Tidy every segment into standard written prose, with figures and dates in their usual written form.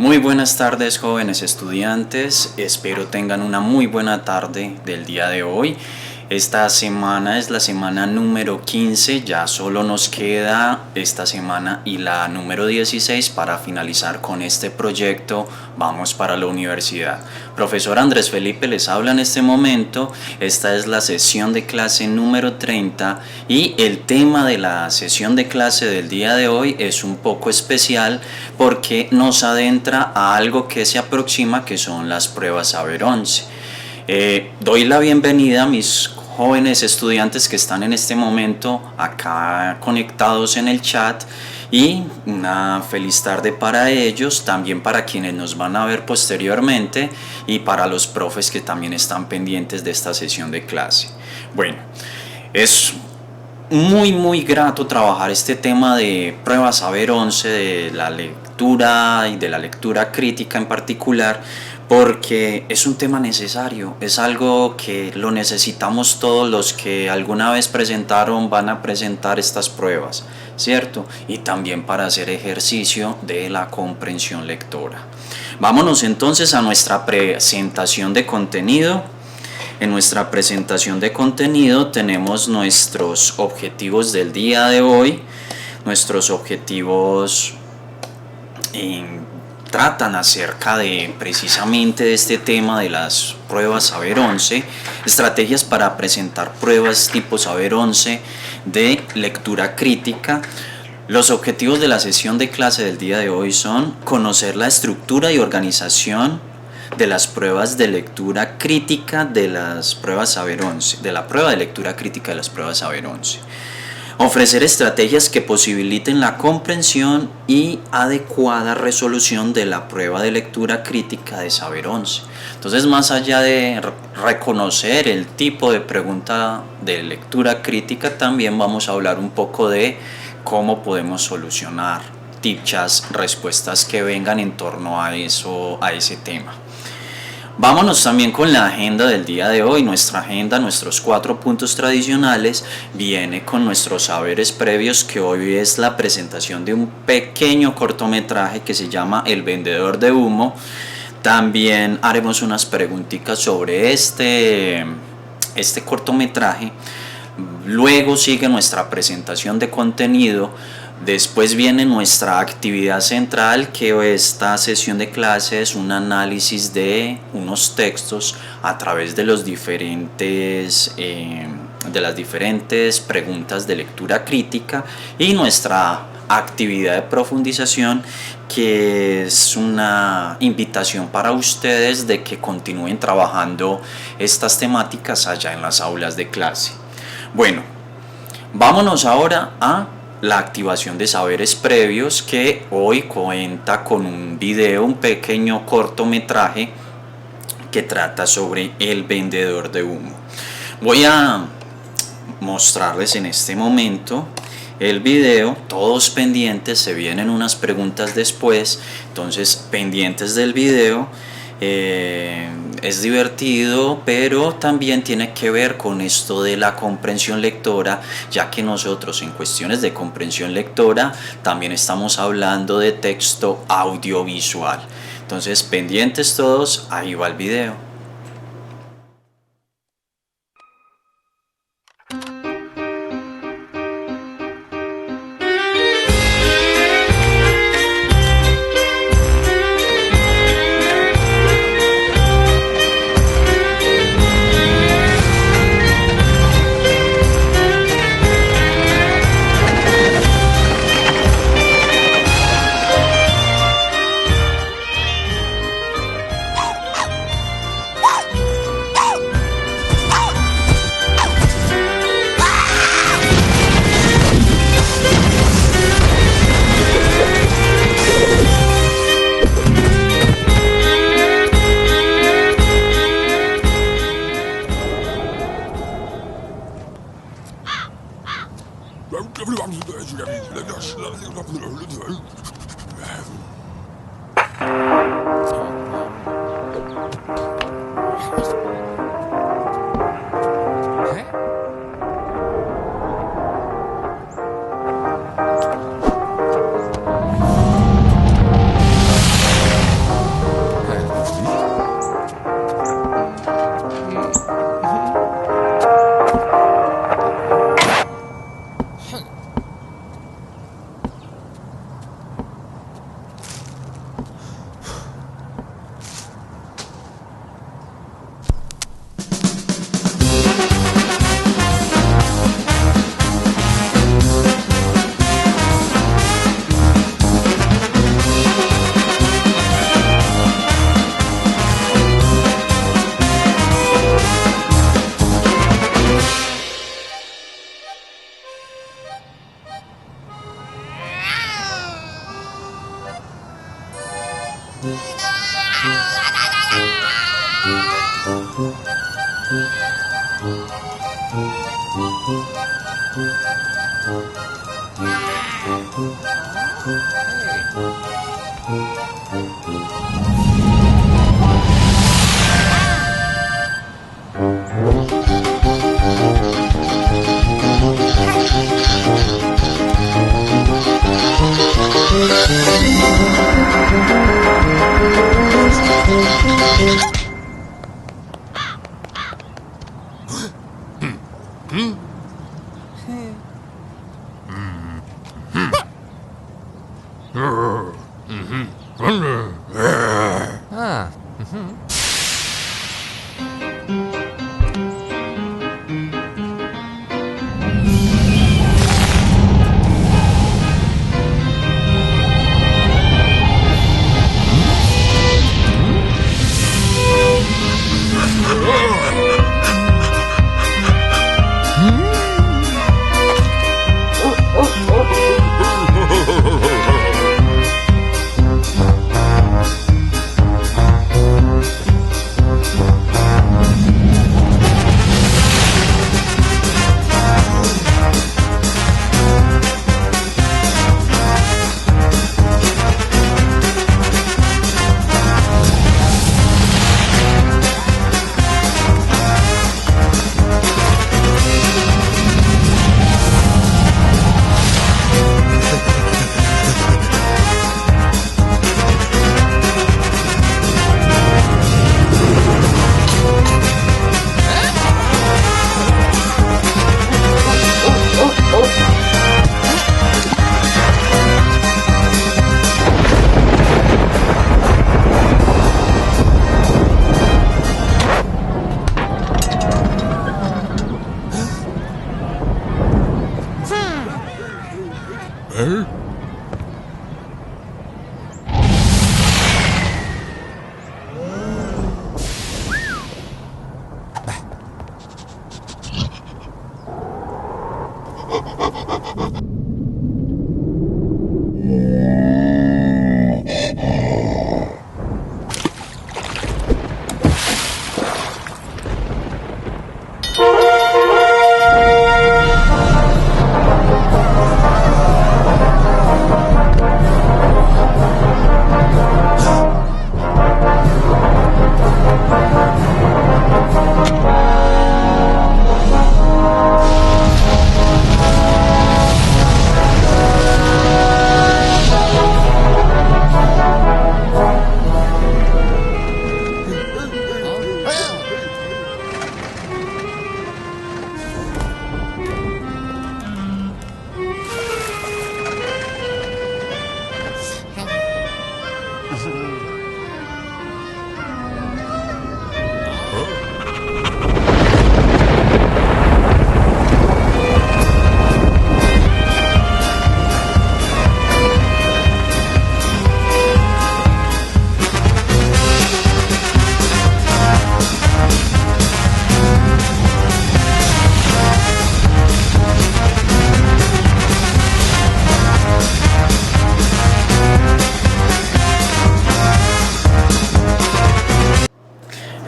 Muy buenas tardes, jóvenes estudiantes. Espero tengan una muy buena tarde del día de hoy. Esta semana es la semana número 15, ya solo nos queda esta semana y la número 16 para finalizar con este proyecto Vamos para la Universidad. Profesor Andrés Felipe les habla en este momento. Esta es la sesión de clase número 30 y el tema de la sesión de clase del día de hoy es un poco especial porque nos adentra a algo que se aproxima, que son las pruebas Saber 11. Doy la bienvenida a mis jóvenes estudiantes que están en este momento acá conectados en el chat y una feliz tarde para ellos, también para quienes nos van a ver posteriormente y para los profes que también están pendientes de esta sesión de clase. Bueno, es muy grato trabajar este tema de pruebas Saber 11, de la lectura y de la lectura crítica en particular, porque es un tema necesario, es algo que lo necesitamos todos los que alguna vez presentaron, van a presentar estas pruebas, ¿cierto? Y también para hacer ejercicio de la comprensión lectora. Vámonos entonces a nuestra presentación de contenido. En nuestra presentación de contenido tenemos nuestros objetivos del día de hoy. Nuestros objetivos tratan acerca de precisamente de este tema de las pruebas Saber 11, estrategias para presentar pruebas tipo Saber 11 de lectura crítica. Los objetivos de la sesión de clase del día de hoy son conocer la estructura y organización de las pruebas de lectura crítica de las pruebas Saber 11, de la prueba de lectura crítica de las pruebas Saber 11. Ofrecer estrategias que posibiliten la comprensión y adecuada resolución de la prueba de lectura crítica de Saber 11. Entonces, más allá de reconocer el tipo de pregunta de lectura crítica, también vamos a hablar un poco de cómo podemos solucionar dichas respuestas que vengan en torno a eso, a ese tema. Vámonos también con la agenda del día de hoy. Nuestra agenda, nuestros 4 puntos tradicionales, viene con nuestros saberes previos, que hoy es la presentación de un pequeño cortometraje que se llama El vendedor de humo. También haremos unas preguntitas sobre este cortometraje. Luego sigue nuestra presentación de contenido. Después viene nuestra actividad central, que esta sesión de clase es un análisis de unos textos a través de las diferentes preguntas de lectura crítica, y nuestra actividad de profundización, que es una invitación para ustedes de que continúen trabajando estas temáticas allá en las aulas de clase. Bueno, vámonos ahora a la activación de saberes previos, que hoy cuenta con un video, un pequeño cortometraje que trata sobre el vendedor de humo. Voy a mostrarles en este momento el video, todos pendientes, se vienen unas preguntas después, entonces pendientes del video. Es divertido, pero también tiene que ver con esto de la comprensión lectora, ya que nosotros en cuestiones de comprensión lectora también estamos hablando de texto audiovisual. Entonces, pendientes todos, ahí va el video.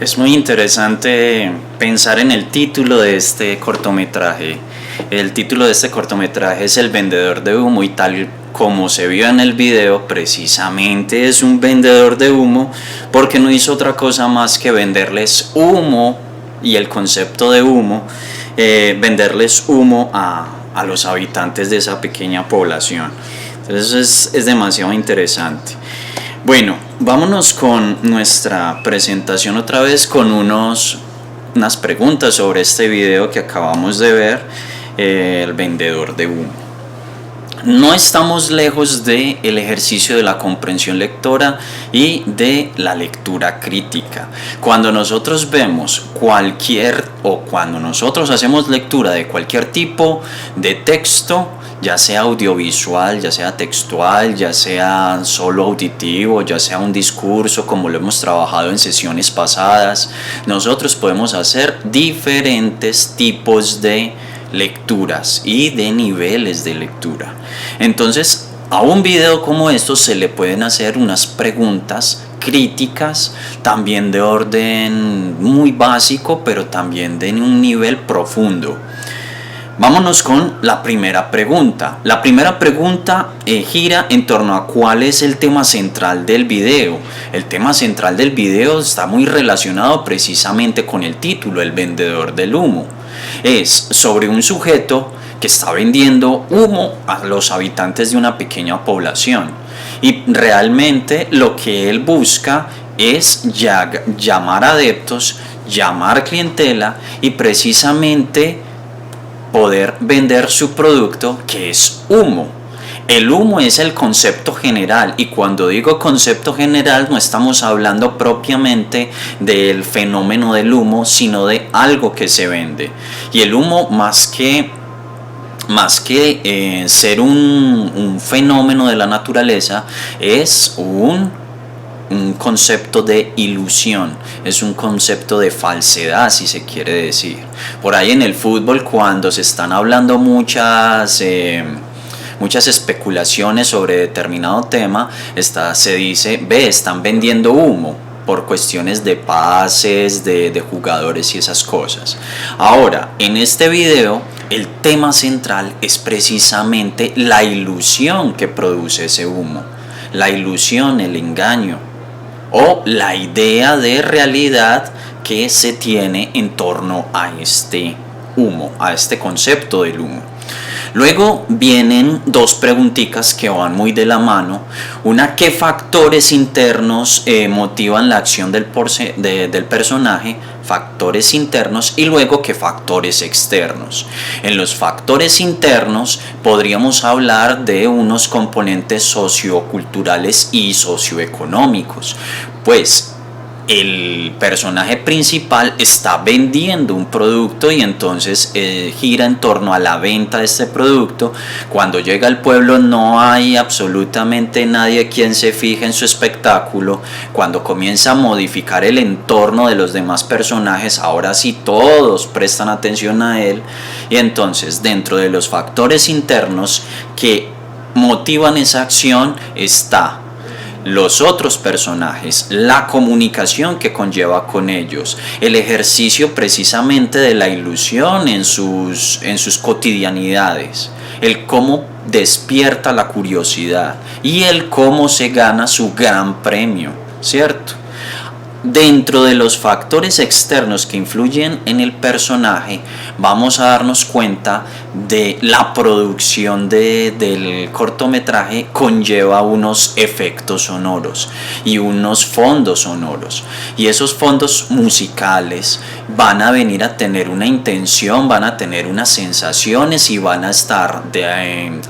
Es muy interesante pensar en el título de este cortometraje. El título de este cortometraje es El vendedor de humo, y tal como se vio en el video, precisamente es un vendedor de humo porque no hizo otra cosa más que venderles humo, y el concepto de humo, venderles humo a los habitantes de esa pequeña población. Entonces es demasiado interesante. Bueno, vámonos con nuestra presentación otra vez con unas preguntas sobre este video que acabamos de ver, el vendedor de humo. No estamos lejos del ejercicio de la comprensión lectora y de la lectura crítica. Cuando nosotros vemos cuando nosotros hacemos lectura de cualquier tipo de texto, ya sea audiovisual, ya sea textual, ya sea solo auditivo, ya sea un discurso, como lo hemos trabajado en sesiones pasadas, nosotros podemos hacer diferentes tipos de lecturas y de niveles de lectura. Entonces, a un video como estos se le pueden hacer unas preguntas críticas, también de orden muy básico, pero también de un nivel profundo. Vámonos con la primera pregunta. La primera pregunta gira en torno a cuál es el tema central del video. El tema central del video está muy relacionado precisamente con el título, El vendedor del humo. Es sobre un sujeto que está vendiendo humo a los habitantes de una pequeña población. Y realmente lo que él busca es llamar adeptos, llamar clientela y precisamente poder vender su producto, que es humo. El humo es el concepto general, y cuando digo concepto general no estamos hablando propiamente del fenómeno del humo, sino de algo que se vende. Y el humo, más que ser un fenómeno de la naturaleza, es un concepto de ilusión, es un concepto de falsedad, si se quiere decir. Por ahí en el fútbol, cuando se están hablando muchas especulaciones sobre determinado tema, se dice, están vendiendo humo por cuestiones de pases, de jugadores y esas cosas. Ahora, en este video, el tema central es precisamente la ilusión que produce ese humo, la ilusión, el engaño, o la idea de realidad que se tiene en torno a este humo, a este concepto del humo. Luego vienen dos preguntitas que van muy de la mano. Una, ¿qué factores internos motivan la acción del personaje? Factores internos. Y luego, ¿qué factores externos? En los factores internos podríamos hablar de unos componentes socioculturales y socioeconómicos. Pues el personaje principal está vendiendo un producto y entonces gira en torno a la venta de este producto. Cuando llega al pueblo no hay absolutamente nadie quien se fije en su espectáculo. Cuando comienza a modificar el entorno de los demás personajes, ahora sí todos prestan atención a él. Y entonces, dentro de los factores internos que motivan esa acción está los otros personajes, la comunicación que conlleva con ellos, el ejercicio precisamente de la ilusión en sus cotidianidades, el cómo despierta la curiosidad y el cómo se gana su gran premio, ¿cierto? Dentro de los factores externos que influyen en el personaje, vamos a darnos cuenta de la producción del cortometraje conlleva unos efectos sonoros y unos fondos sonoros. Y esos fondos musicales van a venir a tener una intención, van a tener unas sensaciones y van a estar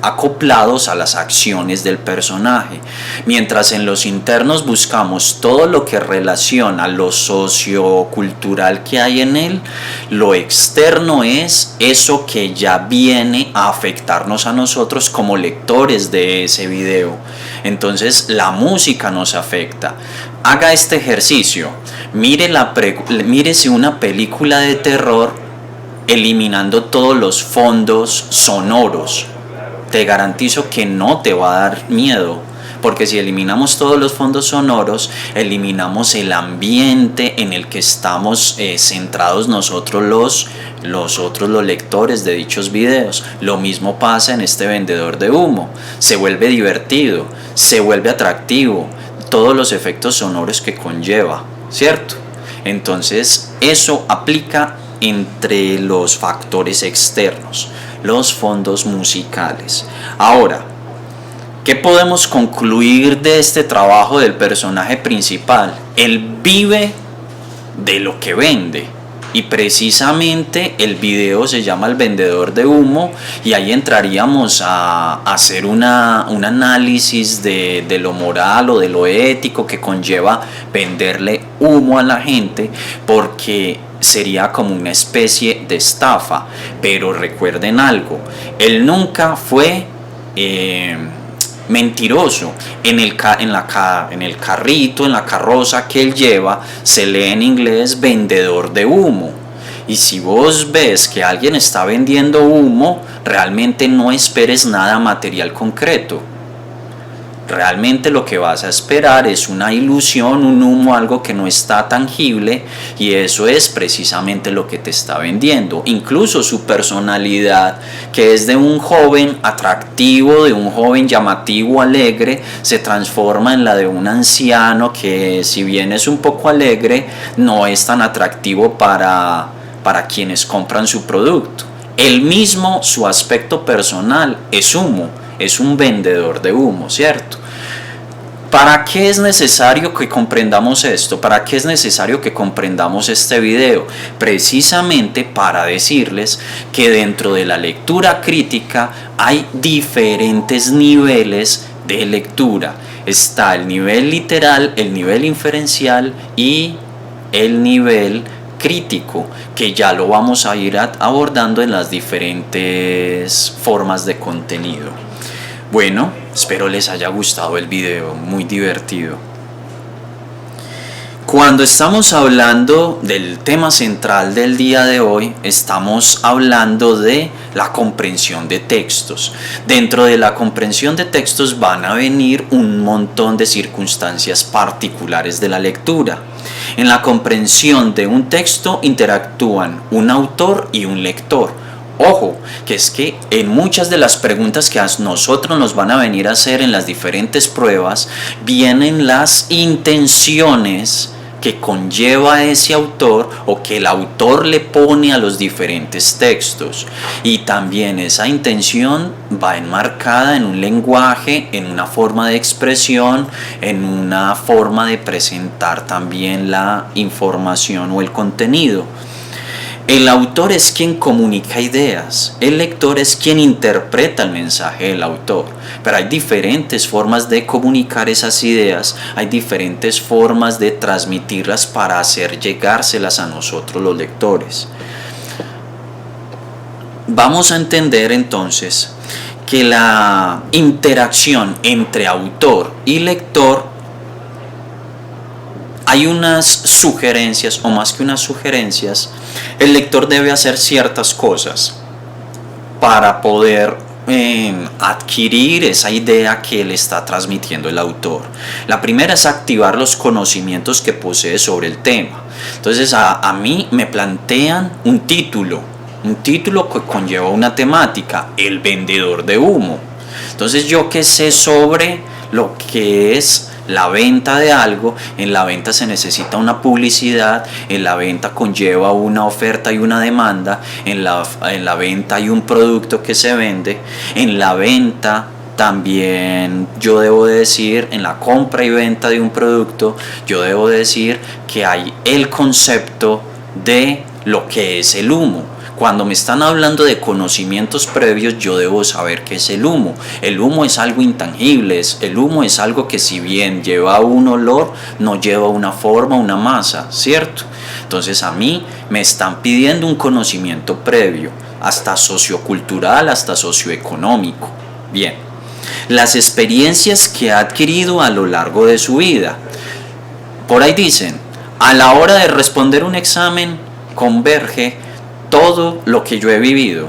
acoplados a las acciones del personaje. Mientras en los internos buscamos todo lo que relaciona a lo sociocultural que hay en él, lo externo es eso que ya viene a afectarnos a nosotros como lectores de ese video. Entonces la música nos afecta. Haga este ejercicio, mírese una película de terror eliminando todos los fondos sonoros. Te garantizo que no te va a dar miedo, porque si eliminamos todos los fondos sonoros, eliminamos el ambiente en el que estamos centrados nosotros los lectores de dichos videos. Lo mismo pasa en este vendedor de humo. Se vuelve divertido, se vuelve atractivo, todos los efectos sonoros que conlleva, ¿cierto? Entonces eso aplica entre los factores externos, los fondos musicales. Ahora, ¿qué podemos concluir de este trabajo del personaje principal? Él vive de lo que vende. Y precisamente el video se llama El vendedor de humo, y ahí entraríamos a hacer un análisis de lo moral o de lo ético que conlleva venderle humo a la gente, porque sería como una especie de estafa. Pero recuerden algo, él nunca fue mentiroso. En el carrito, en la carroza que él lleva, se lee en inglés vendedor de humo. Y si vos ves que alguien está vendiendo humo, realmente no esperes nada material concreto. Realmente lo que vas a esperar es una ilusión, un humo, algo que no está tangible, y eso es precisamente lo que te está vendiendo. Incluso su personalidad, que es de un joven atractivo, de un joven llamativo, alegre, se transforma en la de un anciano que, si bien es un poco alegre, no es tan atractivo para quienes compran su producto. Él mismo, su aspecto personal es humo, es un vendedor de humo, ¿cierto? ¿Para qué es necesario que comprendamos esto? ¿Para qué es necesario que comprendamos este video? Precisamente para decirles que dentro de la lectura crítica hay diferentes niveles de lectura. Está el nivel literal, el nivel inferencial y el nivel crítico, que ya lo vamos a ir abordando en las diferentes formas de contenido. Bueno, espero les haya gustado el video, muy divertido. Cuando estamos hablando del tema central del día de hoy, estamos hablando de la comprensión de textos. Dentro de la comprensión de textos van a venir un montón de circunstancias particulares de la lectura. En la comprensión de un texto interactúan un autor y un lector. Ojo, que es que en muchas de las preguntas que a nosotros nos van a venir a hacer en las diferentes pruebas, vienen las intenciones que conlleva ese autor o que el autor le pone a los diferentes textos. Y también esa intención va enmarcada en un lenguaje, en una forma de expresión, en una forma de presentar también la información o el contenido. El autor es quien comunica ideas, el lector es quien interpreta el mensaje del autor, pero hay diferentes formas de comunicar esas ideas, hay diferentes formas de transmitirlas para hacer llegárselas a nosotros los lectores. Vamos a entender entonces que la interacción entre autor y lector, hay unas sugerencias, o más que unas sugerencias, el lector debe hacer ciertas cosas para poder adquirir esa idea que le está transmitiendo el autor. La primera es activar los conocimientos que posee sobre el tema. Entonces a mí me plantean un título que conlleva una temática, el vendedor de humo. Entonces, yo que sé sobre lo que es la venta de algo, en la venta se necesita una publicidad, en la venta conlleva una oferta y una demanda, en la venta hay un producto que se vende, en la venta también yo debo decir, en la compra y venta de un producto, yo debo decir que hay el concepto de lo que es el humo. Cuando me están hablando de conocimientos previos, yo debo saber qué es el humo. El humo es algo intangible, el humo es algo que, si bien lleva un olor, no lleva una forma, una masa, ¿cierto? Entonces a mí me están pidiendo un conocimiento previo, hasta sociocultural, hasta socioeconómico. Bien, las experiencias que ha adquirido a lo largo de su vida. Por ahí dicen, a la hora de responder un examen, converge todo lo que yo he vivido,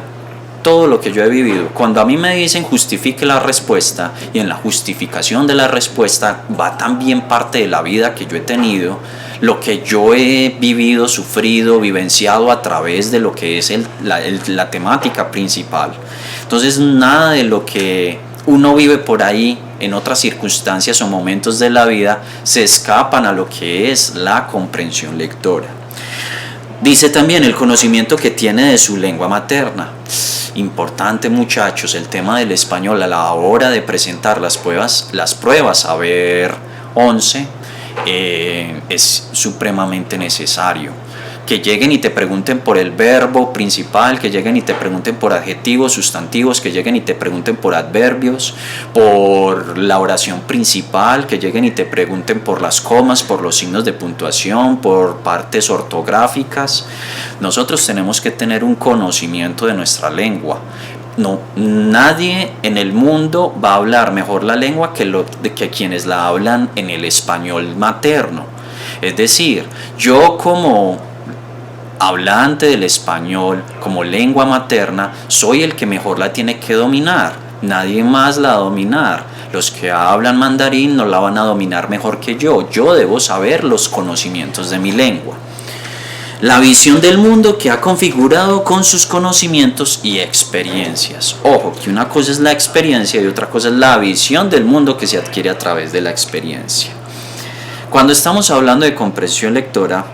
Cuando a mí me dicen justifique la respuesta, y en la justificación de la respuesta va también parte de la vida que yo he tenido, lo que yo he vivido, sufrido, vivenciado a través de lo que es la temática principal. Entonces, nada de lo que uno vive por ahí en otras circunstancias o momentos de la vida se escapan a lo que es la comprensión lectora. Dice también el conocimiento que tiene de su lengua materna. Importante, muchachos, el tema del español a la hora de presentar las pruebas saber 11 es supremamente necesario. Que lleguen y te pregunten por el verbo principal, que lleguen y te pregunten por adjetivos, sustantivos, que lleguen y te pregunten por adverbios, por la oración principal, que lleguen y te pregunten por las comas, por los signos de puntuación, por partes ortográficas. Nosotros tenemos que tener un conocimiento de nuestra lengua. No, nadie en el mundo va a hablar mejor la lengua que quienes la hablan en el español materno. Es decir, yo como hablante del español, como lengua materna, soy el que mejor la tiene que dominar. Nadie más la va a dominar. Los que hablan mandarín no la van a dominar mejor que yo. Yo debo saber los conocimientos de mi lengua. La visión del mundo que ha configurado con sus conocimientos y experiencias. Ojo, que una cosa es la experiencia y otra cosa es la visión del mundo que se adquiere a través de la experiencia. Cuando estamos hablando de comprensión lectora,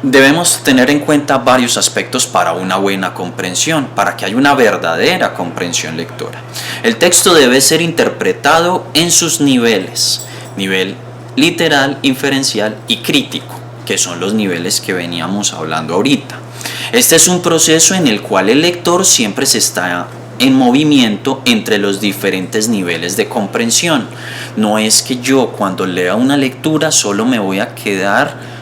debemos tener en cuenta varios aspectos para una buena comprensión, para que haya una verdadera comprensión lectora. El texto debe ser interpretado en sus niveles, nivel literal, inferencial y crítico, que son los niveles que veníamos hablando ahorita. Este es un proceso en el cual el lector siempre se está en movimiento entre los diferentes niveles de comprensión. No es que yo cuando lea una lectura solo me voy a quedar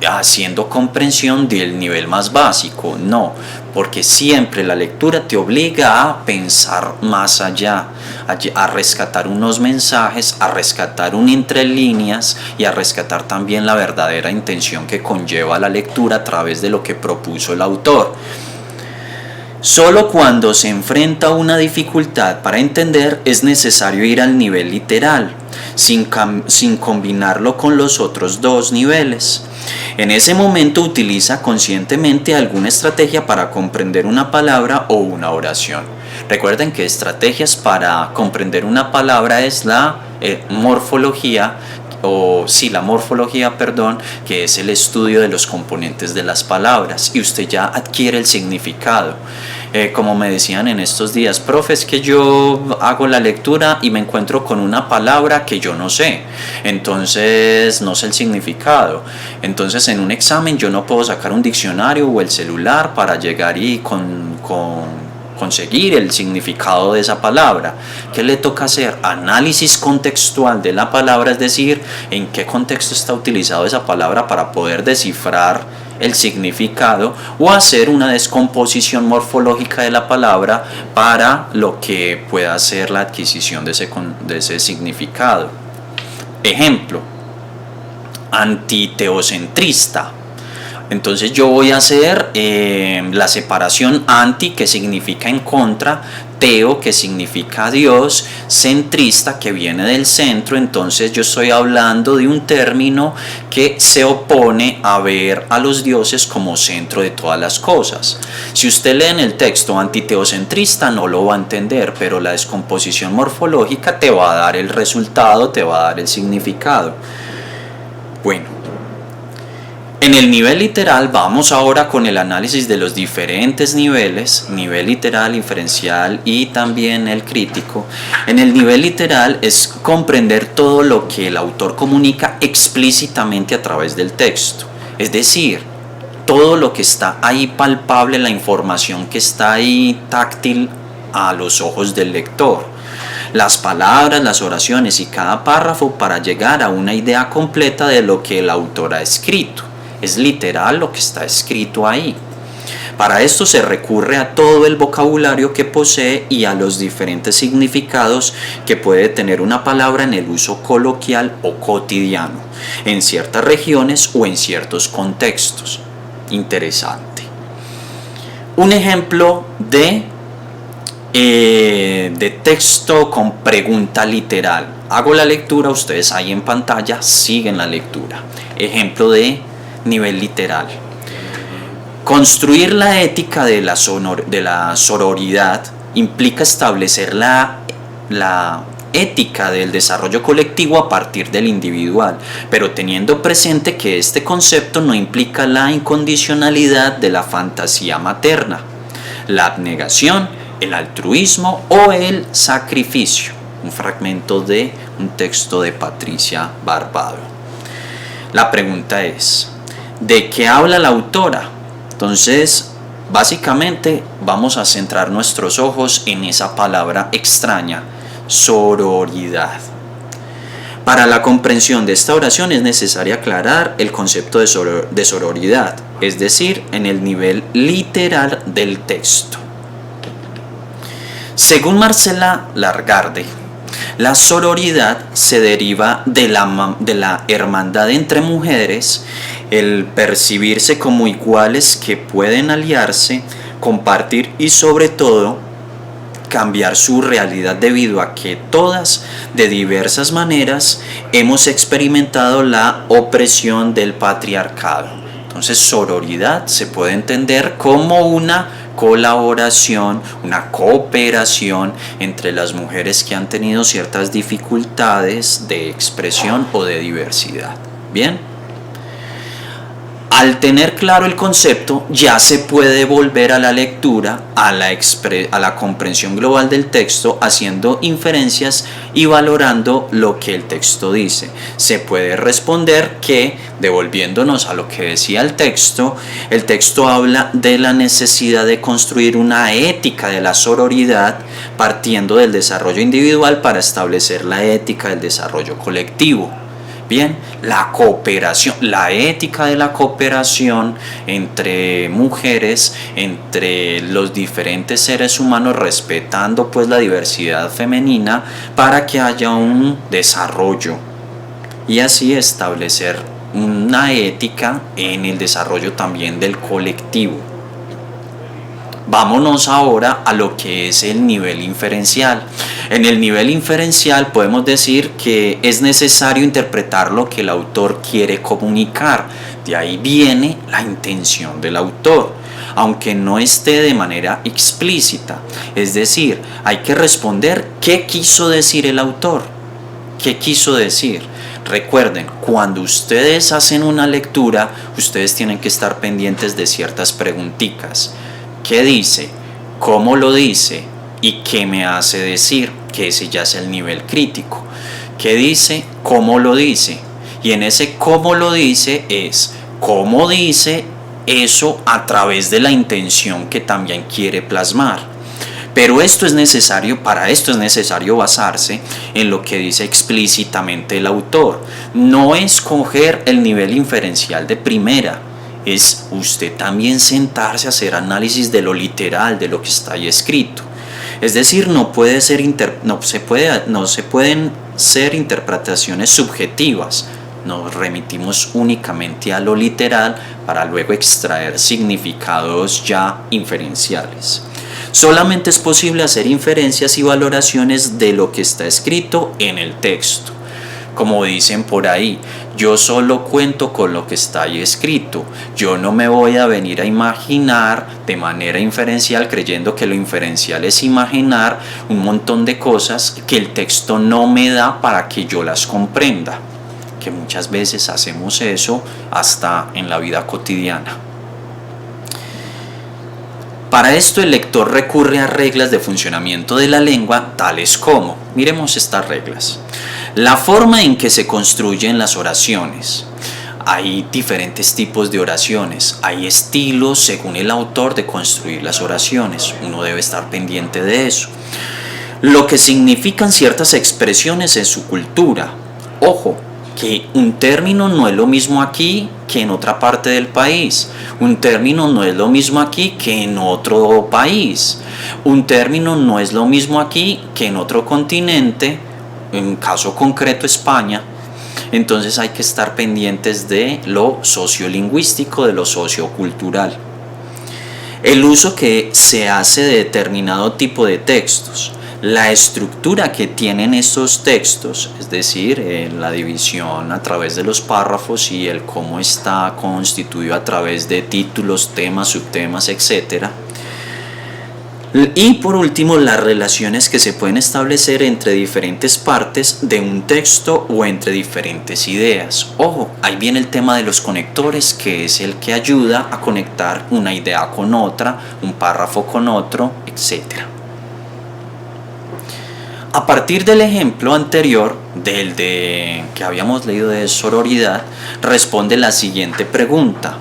haciendo comprensión del nivel más básico, no, porque siempre la lectura te obliga a pensar más allá, a rescatar unos mensajes, a rescatar un entre líneas y a rescatar también la verdadera intención que conlleva la lectura a través de lo que propuso el autor. Solo cuando se enfrenta una dificultad para entender es necesario ir al nivel literal, sin combinarlo con los otros dos niveles. En ese momento utiliza conscientemente alguna estrategia para comprender una palabra o una oración. Recuerden que estrategias para comprender una palabra es la morfología, que es el estudio de los componentes de las palabras y usted ya adquiere el significado. Como me decían en estos días, profe, es que yo hago la lectura y me encuentro con una palabra que yo no sé, entonces no sé el significado. Entonces en un examen yo no puedo sacar un diccionario o el celular para llegar y conseguir el significado de esa palabra. ¿Qué le toca hacer? Análisis contextual de la palabra, es decir, en qué contexto está utilizada esa palabra para poder descifrar el significado, o hacer una descomposición morfológica de la palabra para lo que pueda ser la adquisición de ese significado. Ejemplo, antiteocentrista. Entonces yo voy a hacer la separación anti, que significa en contra, teo, que significa Dios, centrista, que viene del centro. Entonces yo estoy hablando de un término que se opone a ver a los dioses como centro de todas las cosas. Si usted lee en el texto antiteocentrista no lo va a entender, pero la descomposición morfológica te va a dar el resultado, te va a dar el significado. Bueno, en el nivel literal vamos ahora con el análisis de los diferentes niveles, nivel literal, inferencial y también el crítico. En el nivel literal es comprender todo lo que el autor comunica explícitamente a través del texto, es decir, todo lo que está ahí palpable, la información que está ahí táctil a los ojos del lector. Las palabras, las oraciones y cada párrafo para llegar a una idea completa de lo que el autor ha escrito. Es literal lo que está escrito ahí. Para esto se recurre a todo el vocabulario que posee y a los diferentes significados que puede tener una palabra en el uso coloquial o cotidiano, en ciertas regiones o en ciertos contextos. Interesante. Un ejemplo de texto con pregunta literal. Hago la lectura, ustedes ahí en pantalla siguen la lectura. Ejemplo de nivel literal. Construir la ética de la sororidad implica establecer la ética del desarrollo colectivo a partir del individual, pero teniendo presente que este concepto no implica la incondicionalidad de la fantasía materna, la abnegación, el altruismo o el sacrificio. Un fragmento de un texto de Patricia Barbado. La pregunta es, ¿de qué habla la autora? Entonces, básicamente vamos a centrar nuestros ojos en esa palabra extraña, sororidad. Para la comprensión de esta oración es necesario aclarar el concepto de sororidad, es decir, en el nivel literal del texto. Según Marcela Lagarde, la sororidad se deriva de la hermandad entre mujeres, el percibirse como iguales que pueden aliarse, compartir y sobre todo cambiar su realidad debido a que todas, de diversas maneras, hemos experimentado la opresión del patriarcado. Entonces, sororidad se puede entender como una colaboración, una cooperación entre las mujeres que han tenido ciertas dificultades de expresión o de diversidad. Bien. Al tener claro el concepto, ya se puede volver a la lectura, a la comprensión global del texto, haciendo inferencias y valorando lo que el texto dice. Se puede responder que, devolviéndonos a lo que decía el texto habla de la necesidad de construir una ética de la sororidad, partiendo del desarrollo individual para establecer la ética del desarrollo colectivo. Bien, la cooperación, la ética de la cooperación entre mujeres, entre los diferentes seres humanos, respetando pues la diversidad femenina para que haya un desarrollo y así establecer una ética en el desarrollo también del colectivo. Vámonos ahora a lo que es el nivel inferencial. En el nivel inferencial podemos decir que es necesario interpretar lo que el autor quiere comunicar. De ahí viene la intención del autor, aunque no esté de manera explícita. Es decir, hay que responder qué quiso decir el autor. ¿Qué quiso decir? Recuerden, cuando ustedes hacen una lectura, ustedes tienen que estar pendientes de ciertas preguntitas. ¿Qué dice? ¿Cómo lo dice? ¿Y qué me hace decir? Que ese ya es el nivel crítico. ¿Qué dice? ¿Cómo lo dice? Y en ese cómo lo dice es cómo dice eso a través de la intención que también quiere plasmar. Pero para esto es necesario basarse en lo que dice explícitamente el autor. No escoger el nivel inferencial de primera. Es usted también sentarse a hacer análisis de lo literal, de lo que está ahí escrito. Es decir, no se pueden ser interpretaciones subjetivas. Nos remitimos únicamente a lo literal para luego extraer significados ya inferenciales. Solamente es posible hacer inferencias y valoraciones de lo que está escrito en el texto. Como dicen por ahí, yo solo cuento con lo que está ahí escrito. Yo no me voy a venir a imaginar de manera inferencial, creyendo que lo inferencial es imaginar un montón de cosas que el texto no me da para que yo las comprenda. Que muchas veces hacemos eso hasta en la vida cotidiana. Para esto el lector recurre a reglas de funcionamiento de la lengua, tales como, miremos estas reglas. La forma en que se construyen las oraciones. Hay diferentes tipos de oraciones, hay estilos según el autor de construir las oraciones, uno debe estar pendiente de eso. Lo que significan ciertas expresiones en su cultura. Ojo, que un término no es lo mismo aquí que en otra parte del país. Un término no es lo mismo aquí que en otro país. Un término no es lo mismo aquí que en otro continente, en caso concreto España. Entonces hay que estar pendientes de lo sociolingüístico, de lo sociocultural. El uso que se hace de determinado tipo de textos. La estructura que tienen estos textos, es decir, la división a través de los párrafos y el cómo está constituido a través de títulos, temas, subtemas, etc. Y por último, las relaciones que se pueden establecer entre diferentes partes de un texto o entre diferentes ideas. Ojo, ahí viene el tema de los conectores, que es el que ayuda a conectar una idea con otra, un párrafo con otro, etc. A partir del ejemplo anterior, que habíamos leído de sororidad, responde la siguiente pregunta.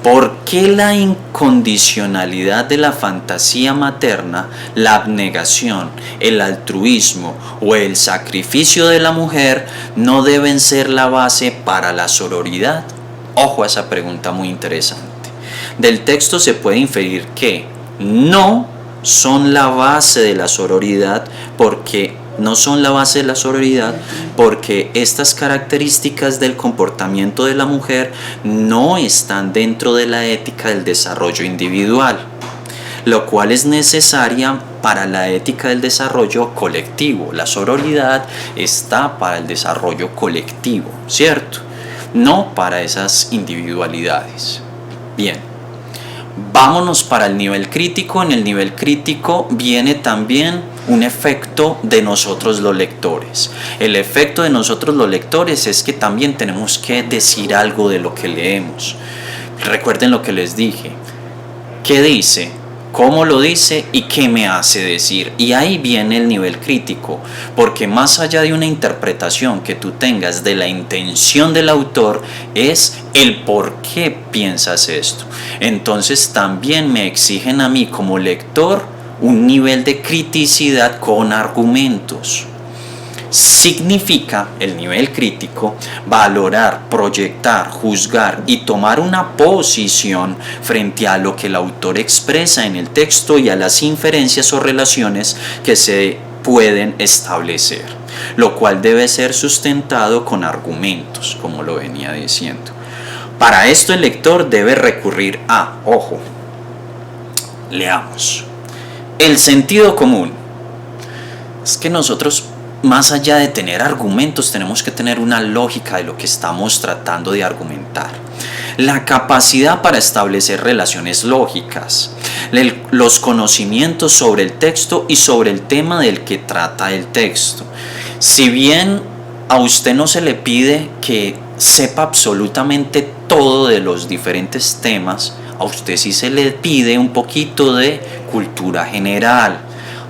¿Por qué la incondicionalidad de la fantasía materna, la abnegación, el altruismo o el sacrificio de la mujer no deben ser la base para la sororidad? Ojo a esa pregunta muy interesante. Del texto se puede inferir que no son la base de la sororidad porque estas características del comportamiento de la mujer no están dentro de la ética del desarrollo individual. lo cual es necesaria para la ética del desarrollo colectivo. La sororidad está para el desarrollo colectivo, ¿cierto? No para esas individualidades. Bien, vámonos para el nivel crítico. En el nivel crítico viene también un efecto de nosotros los lectores. El efecto de nosotros los lectores es que también tenemos que decir algo de lo que leemos. Recuerden lo que les dije. ¿Qué dice? ¿Cómo lo dice? ¿Y qué me hace decir? Y ahí viene el nivel crítico, porque más allá de una interpretación que tú tengas de la intención del autor, es el por qué piensas esto. Entonces también me exigen a mí como lector un nivel de criticidad con argumentos. Significa el nivel crítico valorar, proyectar, juzgar y tomar una posición frente a lo que el autor expresa en el texto y a las inferencias o relaciones que se pueden establecer, lo cual debe ser sustentado con argumentos, como lo venía diciendo. Para esto el lector debe recurrir a, ojo, leamos, el sentido común. Es que nosotros, más allá de tener argumentos, tenemos que tener una lógica de lo que estamos tratando de argumentar. La capacidad para establecer relaciones lógicas, los conocimientos sobre el texto y sobre el tema del que trata el texto. Si bien a usted no se le pide que sepa absolutamente todo de los diferentes temas, a usted sí se le pide un poquito de cultura general.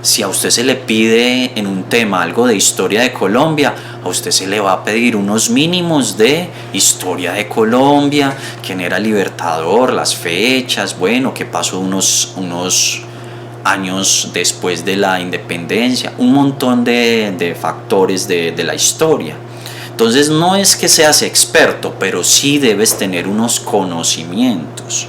Si a usted se le pide en un tema algo de historia de Colombia, a usted se le va a pedir unos mínimos de historia de Colombia, quién era Libertador, las fechas, bueno, qué pasó unos años después de la independencia, un montón de factores de la historia. Entonces no es que seas experto, pero sí debes tener unos conocimientos.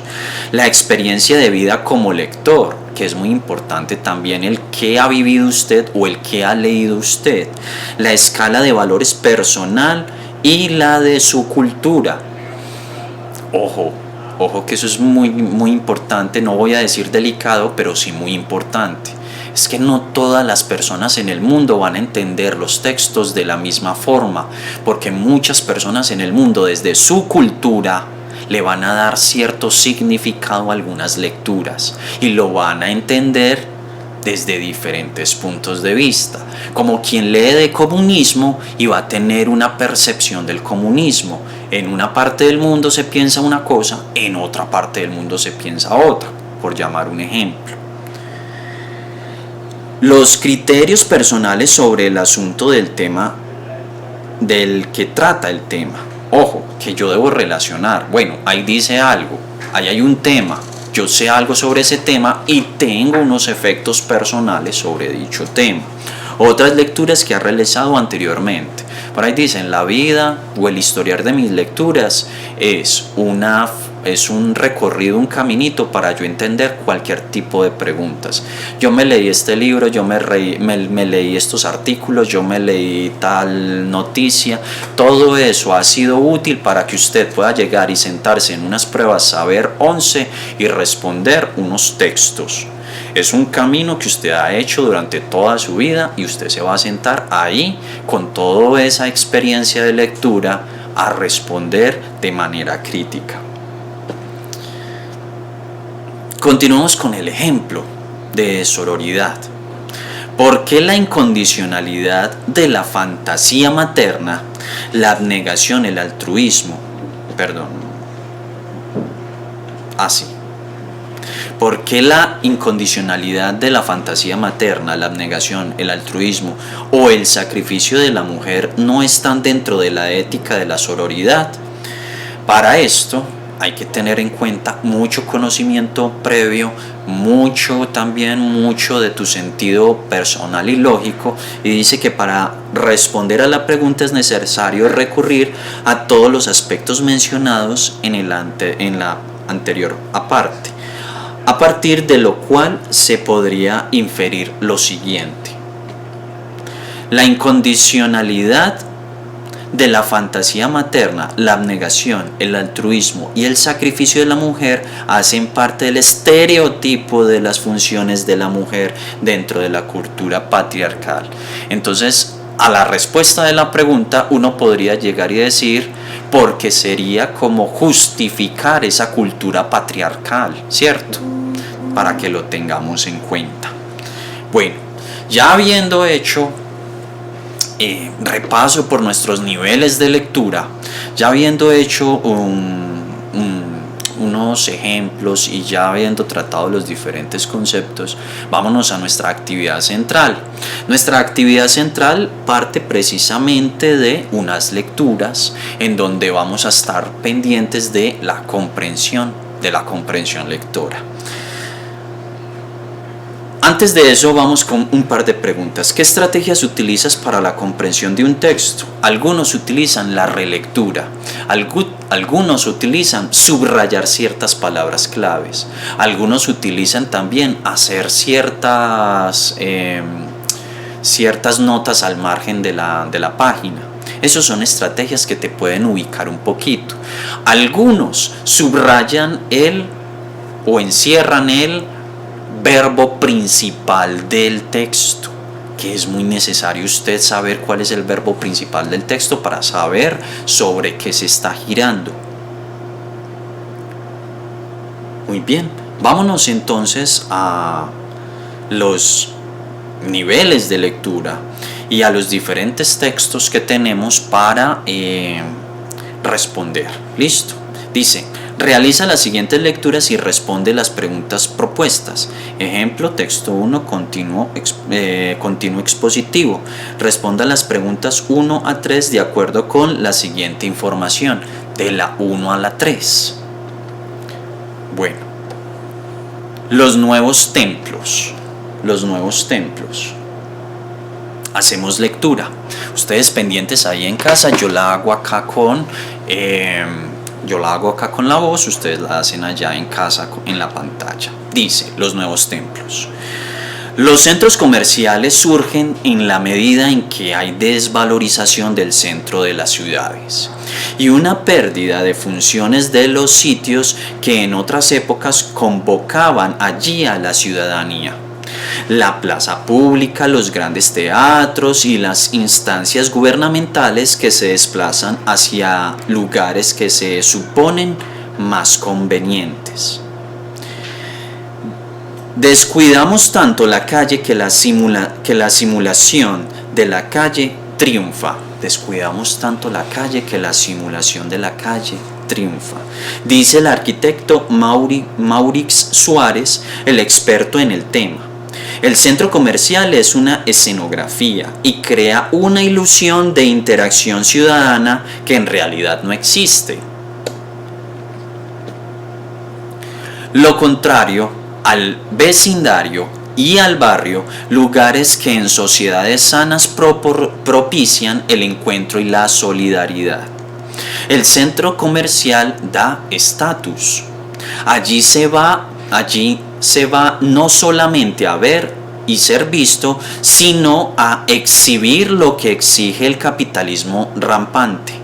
La experiencia de vida como lector, que es muy importante también, el que ha vivido usted o el que ha leído usted. La escala de valores personal y la de su cultura. Ojo que eso es muy, muy importante, no voy a decir delicado, pero sí muy importante. Es que no todas las personas en el mundo van a entender los textos de la misma forma, porque muchas personas en el mundo desde su cultura le van a dar cierto significado a algunas lecturas y lo van a entender desde diferentes puntos de vista, como quien lee de comunismo y va a tener una percepción del comunismo. En una parte del mundo se piensa una cosa, en otra parte del mundo se piensa otra, por llamar un ejemplo. Los criterios personales sobre el asunto del tema del que trata el tema. Ojo, que yo debo relacionar. Bueno, ahí dice algo, ahí hay un tema, yo sé algo sobre ese tema y tengo unos efectos personales sobre dicho tema. Otras lecturas que ha realizado anteriormente. Por ahí dicen, la vida o el historial de mis lecturas es un recorrido, un caminito para yo entender cualquier tipo de preguntas. Yo me leí este libro, yo me leí estos artículos, yo me leí tal noticia. Todo eso ha sido útil para que usted pueda llegar y sentarse en unas pruebas Saber 11 y responder unos textos. Es un camino que usted ha hecho durante toda su vida y usted se va a sentar ahí con toda esa experiencia de lectura a responder de manera crítica. Continuamos con el ejemplo de sororidad. ¿Por qué la incondicionalidad de la fantasía materna, la abnegación, el altruismo? ¿Por qué la incondicionalidad de la fantasía materna, la abnegación, el altruismo o el sacrificio de la mujer no están dentro de la ética de la sororidad? Para esto hay que tener en cuenta mucho conocimiento previo, mucho de tu sentido personal y lógico, y dice que para responder a la pregunta es necesario recurrir a todos los aspectos mencionados en la anterior parte, a partir de lo cual se podría inferir lo siguiente. La incondicionalidad de la fantasía materna, la abnegación, el altruismo y el sacrificio de la mujer hacen parte del estereotipo de las funciones de la mujer dentro de la cultura patriarcal. Entonces, a la respuesta de la pregunta uno podría llegar y decir, porque sería como justificar esa cultura patriarcal, ¿cierto? Para que lo tengamos en cuenta. Bueno, ya habiendo hecho repaso por nuestros niveles de lectura, ya habiendo hecho unos ejemplos y ya habiendo tratado los diferentes conceptos, vámonos a nuestra actividad central. Nuestra actividad central parte precisamente de unas lecturas en donde vamos a estar pendientes de la comprensión lectora. Antes de eso vamos con un par de preguntas. ¿Qué estrategias utilizas para la comprensión de un texto? Algunos utilizan la relectura, algunos utilizan subrayar ciertas palabras claves, algunos utilizan también hacer ciertas notas al margen de la página. Esas son estrategias que te pueden ubicar un poquito. Algunos subrayan o encierran el verbo principal del texto, que es muy necesario usted saber cuál es el verbo principal del texto para saber sobre qué se está girando. Muy bien, vámonos entonces a los niveles de lectura y a los diferentes textos que tenemos para responder. Listo. Dice: realiza las siguientes lecturas y responde las preguntas propuestas. Ejemplo, texto 1, continuo expositivo. Responda las preguntas 1 a 3 de acuerdo con la siguiente información, de la 1 a la 3. Bueno, los nuevos templos. Hacemos lectura. Ustedes pendientes ahí en casa, yo la hago acá con la voz, ustedes la hacen allá en casa en la pantalla. Dice: los nuevos templos. Los centros comerciales surgen en la medida en que hay desvalorización del centro de las ciudades y una pérdida de funciones de los sitios que en otras épocas convocaban allí a la ciudadanía. La plaza pública, los grandes teatros y las instancias gubernamentales que se desplazan hacia lugares que se suponen más convenientes. Descuidamos tanto la calle que la simulación de la calle triunfa. Descuidamos tanto la calle que la simulación de la calle triunfa. Dice el arquitecto Maurix Suárez, el experto en el tema. El centro comercial es una escenografía y crea una ilusión de interacción ciudadana que en realidad no existe. Lo contrario al vecindario y al barrio, lugares que en sociedades sanas propician el encuentro y la solidaridad. El centro comercial da estatus. Allí se va no solamente a ver y ser visto, sino a exhibir lo que exige el capitalismo rampante.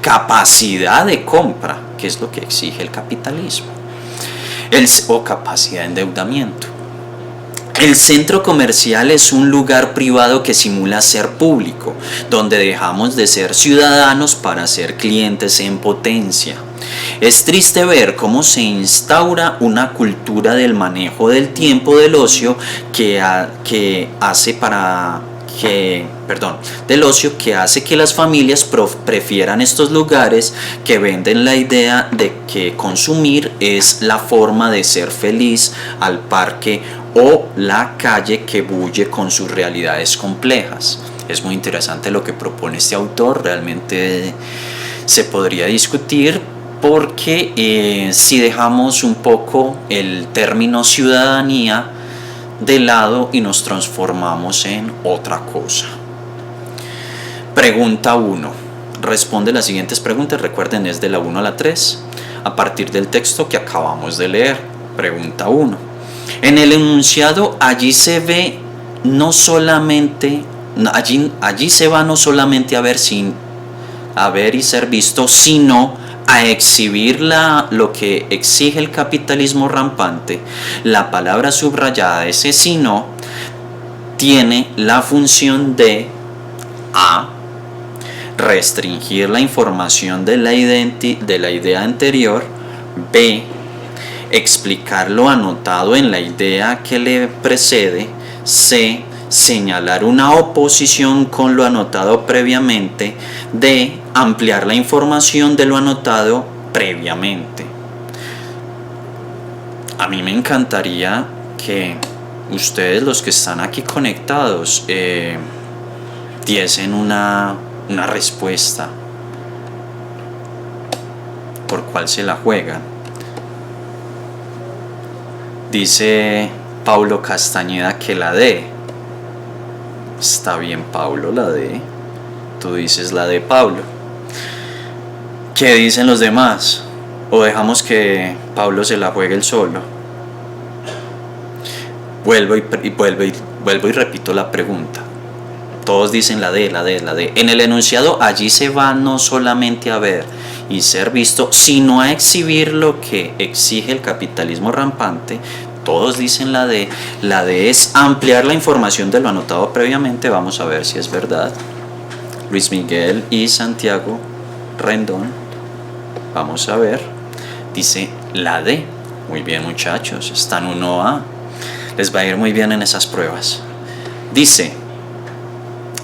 Capacidad de compra, que es lo que exige el capitalismo, o capacidad de endeudamiento. El centro comercial es un lugar privado que simula ser público, donde dejamos de ser ciudadanos para ser clientes en potencia. Es triste ver cómo se instaura una cultura del manejo del tiempo del ocio que hace que las familias prefieran estos lugares que venden la idea de que consumir es la forma de ser feliz al parque o la calle que bulle con sus realidades complejas. Es muy interesante lo que propone este autor, realmente se podría discutir, porque si dejamos un poco el término ciudadanía de lado y nos transformamos en otra cosa. Pregunta 1. Responde las siguientes preguntas, recuerden, es de la 1 a la 3, a partir del texto que acabamos de leer. Pregunta 1. En el enunciado allí se va no solamente a ver a ver y ser visto, sino a exhibir lo que exige el capitalismo rampante, la palabra subrayada, ese sino, tiene la función de A. Restringir la información de la idea anterior. B. Explicar lo anotado en la idea que le precede. C. Señalar una oposición con lo anotado previamente. D. Ampliar la información de lo anotado previamente. A mí me encantaría que ustedes, los que están aquí conectados, diesen una respuesta por cuál se la juegan. Dice Paulo Castañeda que la D. Está bien, Paulo, la D. Tú dices la D, Paulo. ¿Qué dicen los demás? ¿O dejamos que Paulo se la juegue él solo? Vuelvo y repito la pregunta. Todos dicen la D, la D, la D. En el enunciado allí se va no solamente a ver y ser visto, sino a exhibir lo que exige el capitalismo rampante. Todos dicen la D. La D es ampliar la información de lo anotado previamente. Vamos a ver si es verdad. Luis Miguel y Santiago Rendón. Vamos a ver. Dice la D. Muy bien, muchachos. Están 1A. Les va a ir muy bien en esas pruebas. Dice: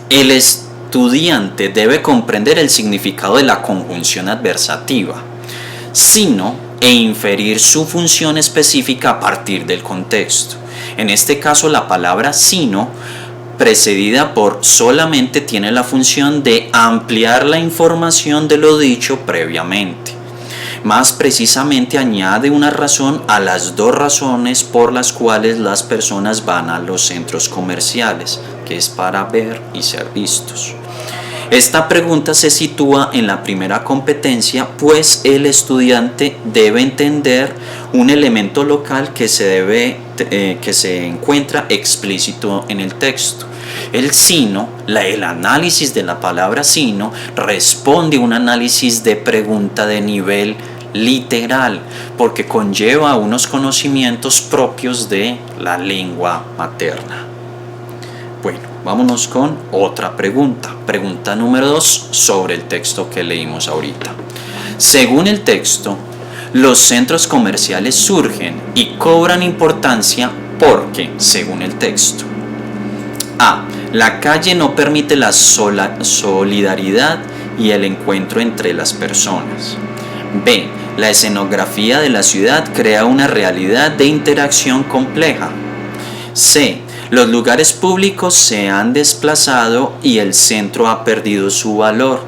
el estudiante debe comprender el significado de la conjunción adversativa, sino e inferir su función específica a partir del contexto. En este caso, la palabra sino, precedida por solamente, tiene la función de ampliar la información de lo dicho previamente. Más precisamente, añade una razón a las dos razones por las cuales las personas van a los centros comerciales, que es para ver y ser vistos. Esta pregunta se sitúa en la primera competencia, pues el estudiante debe entender un elemento local que se encuentra explícito en el texto. El sino, el análisis de la palabra sino, responde a un análisis de pregunta de nivel literal, porque conlleva unos conocimientos propios de la lengua materna. Bueno, vámonos con otra pregunta. Pregunta número 2 sobre el texto que leímos ahorita. Según el texto, los centros comerciales surgen y cobran importancia porque, según el texto, A. La calle no permite la solidaridad y el encuentro entre las personas. B. La escenografía de la ciudad crea una realidad de interacción compleja. C. Los lugares públicos se han desplazado y el centro ha perdido su valor.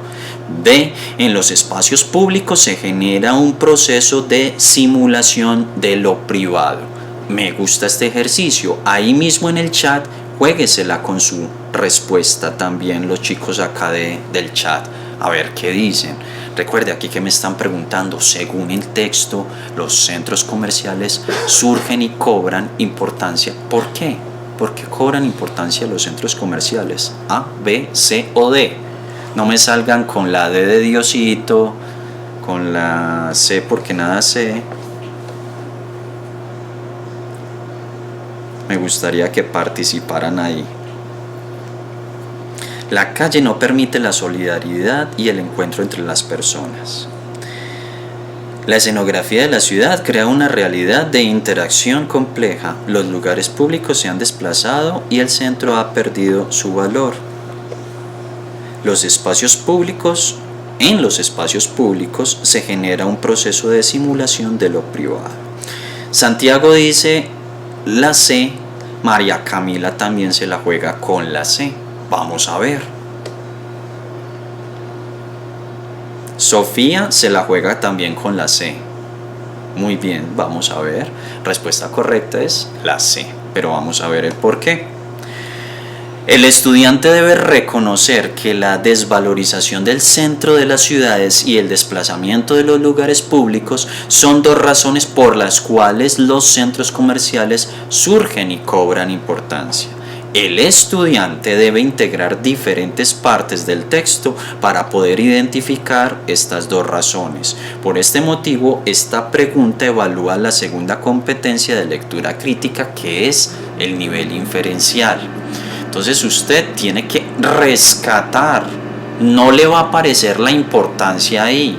D. En los espacios públicos se genera un proceso de simulación de lo privado. Me gusta este ejercicio. Ahí mismo en el chat, juéguesela con su respuesta también los chicos acá del chat. A ver qué dicen. Recuerde aquí que me están preguntando, según el texto, los centros comerciales surgen y cobran importancia. ¿Por qué? ¿Por qué cobran importancia los centros comerciales? A, B, C o D. No me salgan con la D de Diosito, con la C porque nada sé. Me gustaría que participaran ahí. La calle no permite la solidaridad y el encuentro entre las personas. La escenografía de la ciudad crea una realidad de interacción compleja. Los lugares públicos se han desplazado y el centro ha perdido su valor. En los espacios públicos se genera un proceso de simulación de lo privado. Santiago dice la C. María Camila también se la juega con la C. Vamos a ver. Sofía se la juega también con la C. Muy bien, vamos a ver. Respuesta correcta es la C, pero vamos a ver el por qué. El estudiante debe reconocer que la desvalorización del centro de las ciudades y el desplazamiento de los lugares públicos son dos razones por las cuales los centros comerciales surgen y cobran importancia. El estudiante debe integrar diferentes partes del texto para poder identificar estas dos razones. Por este motivo, esta pregunta evalúa la segunda competencia de lectura crítica, que es el nivel inferencial. Entonces usted tiene que rescatar, no le va a aparecer la importancia ahí,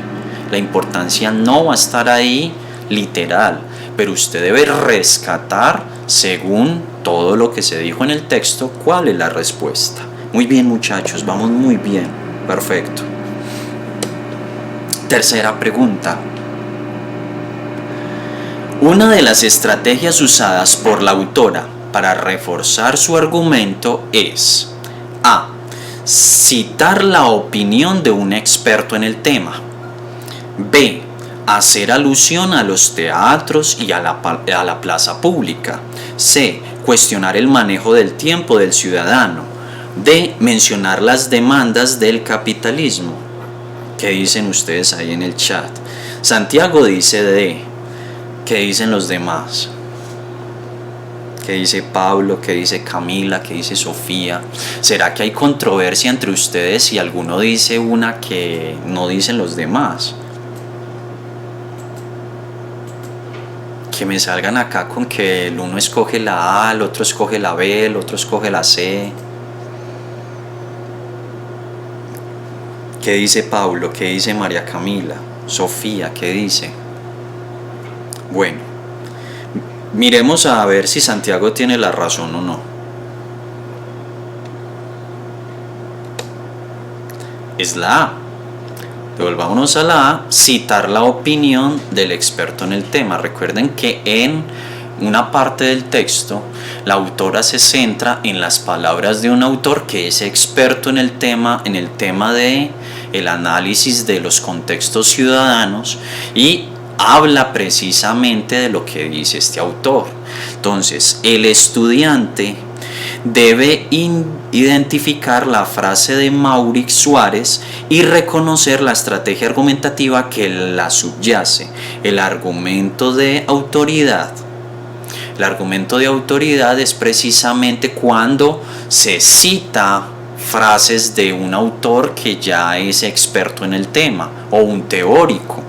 la importancia no va a estar ahí literal, pero usted debe rescatar según todo lo que se dijo en el texto cuál es la respuesta. Muy bien, muchachos, vamos muy bien, perfecto. Tercera pregunta. Una de las estrategias usadas por la autora para reforzar su argumento es A. Citar la opinión de un experto en el tema. B. Hacer alusión a los teatros y a la plaza pública. C. Cuestionar el manejo del tiempo del ciudadano. D. Mencionar las demandas del capitalismo. ¿Qué dicen ustedes ahí en el chat? Santiago dice D. ¿Qué dicen los demás? ¿Qué dice Pablo? ¿Qué dice Camila? ¿Qué dice Sofía? ¿Será que hay controversia entre ustedes si alguno dice una que no dicen los demás? Que me salgan acá con que el uno escoge la A, el otro escoge la B, el otro escoge la C. ¿Qué dice Pablo? ¿Qué dice María Camila? Sofía, ¿qué dice? Bueno, miremos a ver si Santiago tiene la razón o no. Es la A. Devolvámonos a la A, citar la opinión del experto en el tema. Recuerden que en una parte del texto la autora se centra en las palabras de un autor que es experto en el tema de el análisis de los contextos ciudadanos y habla precisamente de lo que dice este autor. Entonces, el estudiante debe identificar la frase de Maurix Suárez y reconocer la estrategia argumentativa que la subyace. El argumento de autoridad. El argumento de autoridad es precisamente cuando se cita frases de un autor que ya es experto en el tema o un teórico,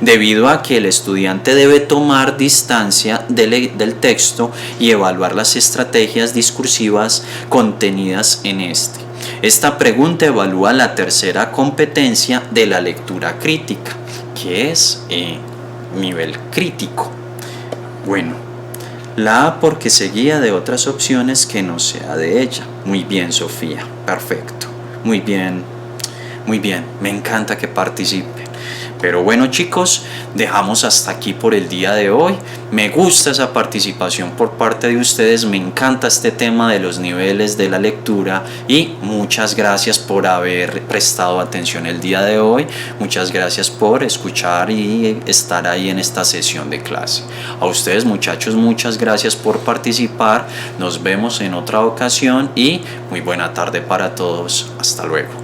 debido a que el estudiante debe tomar distancia del texto y evaluar las estrategias discursivas contenidas en este. Esta pregunta evalúa la tercera competencia de la lectura crítica, que es nivel crítico. Bueno, la A porque se guía de otras opciones que no sea de ella. Muy bien, Sofía, perfecto. Muy bien, me encanta que participe. Pero bueno, chicos, dejamos hasta aquí por el día de hoy. Me gusta esa participación por parte de ustedes, me encanta este tema de los niveles de la lectura y muchas gracias por haber prestado atención el día de hoy. Muchas gracias por escuchar y estar ahí en esta sesión de clase. A ustedes, muchachos, muchas gracias por participar. Nos vemos en otra ocasión y muy buena tarde para todos. Hasta luego.